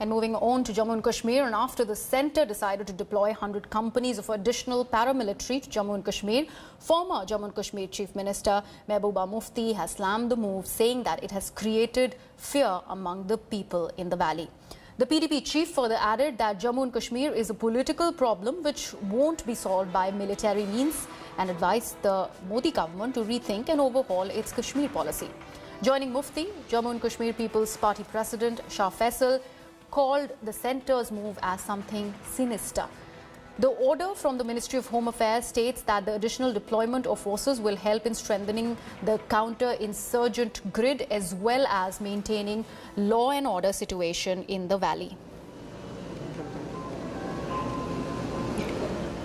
And moving on to Jammu and Kashmir, and after the centre decided to deploy 100 companies of additional paramilitary to Jammu and Kashmir, former Jammu and Kashmir Chief Minister Mehbooba Mufti has slammed the move, saying that it has created fear among the people in the valley. The PDP chief further added that Jammu and Kashmir is a political problem which won't be solved by military means, and advised the Modi government to rethink and overhaul its Kashmir policy. Joining Mufti, Jammu and Kashmir People's Party President Shah Faisal called the centre's move as something sinister. The order from the Ministry of Home Affairs states that the additional deployment of forces will help in strengthening the counter-insurgent grid as well as maintaining law and order situation in the valley.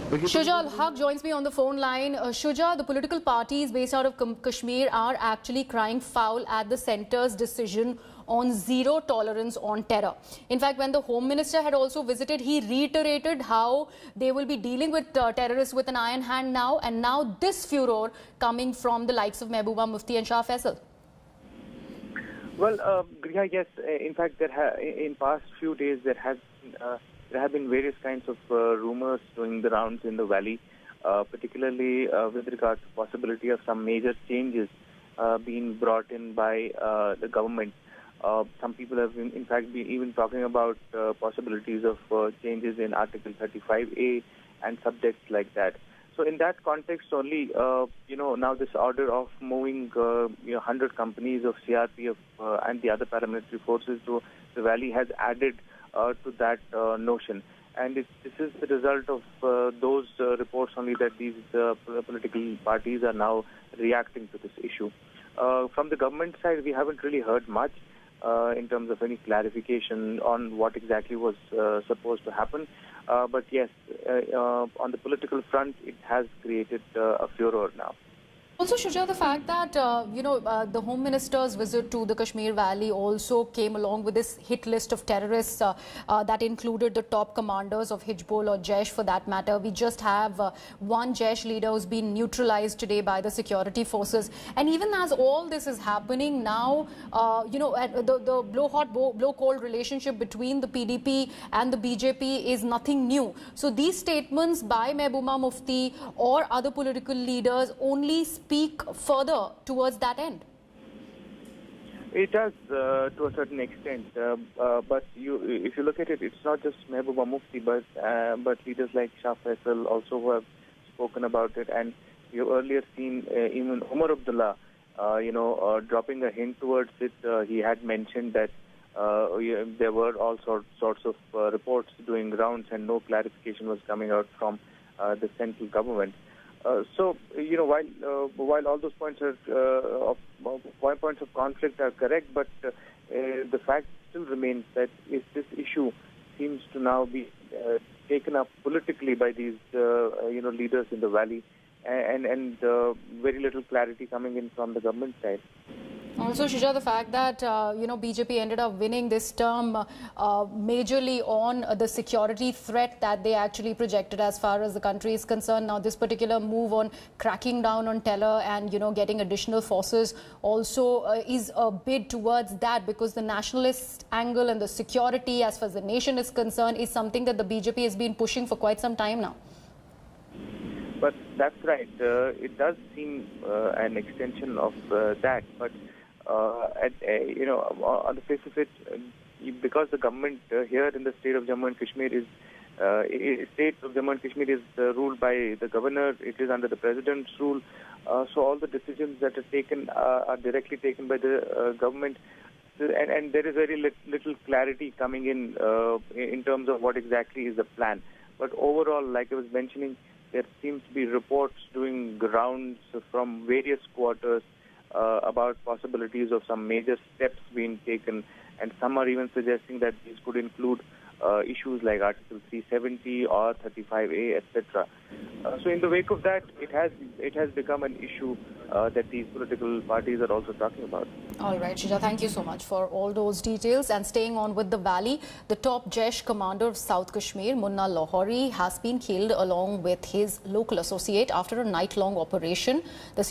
Shuja Al-Haq joins me on the phone line. Shuja, the political parties based out of Kashmir are actually crying foul at the centre's decision on zero tolerance on terror. In fact, when the Home Minister had also visited, he reiterated how they will be dealing with terrorists with an iron hand now, and now this furor coming from the likes of Mehbooba Mufti and Shah Faisal. Well, Griha, yes, in fact, in past few days there have been various kinds of rumors doing the rounds in the valley, particularly with regard to possibility of some major changes being brought in by the government. Some people have in fact been even talking about possibilities of changes in Article 35A and subjects like that. So in that context only, now this order of moving 100 companies of CRPF and the other paramilitary forces to the valley has added to that notion. And this is the result of those reports only that these political parties are now reacting to this issue. From the government side, we haven't really heard much in terms of any clarification on what exactly was supposed to happen. But yes, on the political front, it has created a furor now. Also, Shuja, the fact that, the Home Minister's visit to the Kashmir Valley also came along with this hit list of terrorists that included the top commanders of Hizbul or Jaish for that matter. We just have one Jaish leader who's been neutralized today by the security forces. And even as all this is happening now, the blow-cold relationship between the PDP and the BJP is nothing new. So these statements by Mehbooba Mufti or other political leaders only speak further towards that end. It does to a certain extent, but if you look at it, it's not just Mehbooba Mufti, but leaders like Shah Faisal also who have spoken about it, and you've earlier seen even Umar Abdullah, dropping a hint towards it. He had mentioned that there were all sorts of reports doing rounds, and no clarification was coming out from the central government. While all those points of conflict are correct, but the fact still remains that if this issue seems to now be taken up politically by these leaders in the valley, and very little clarity coming in from the government side. Also, Shuja, the fact that, BJP ended up winning this term majorly on the security threat that they actually projected as far as the country is concerned. Now, this particular move on cracking down on terror and, getting additional forces also is a bid towards that, because the nationalist angle and the security as far as the nation is concerned is something that the BJP has been pushing for quite some time now. But that's right. It does seem an extension of that, but on the face of it, because the government here in the state of Jammu and Kashmir is ruled by the governor. It is under the president's rule. So all the decisions that are taken are directly taken by the government, and there is very little clarity coming in terms of what exactly is the plan. But overall, like I was mentioning, there seems to be reports doing rounds from various quarters about possibilities of some major steps being taken, and some are even suggesting that these could include issues like Article 370 or 35A, etc. So in the wake of that, it has become an issue that these political parties are also talking about. All right, Shuja, thank you so much for all those details. And staying on with the valley, the top Jaish commander of South Kashmir, Munna Lahori, has been killed along with his local associate after a night-long operation. The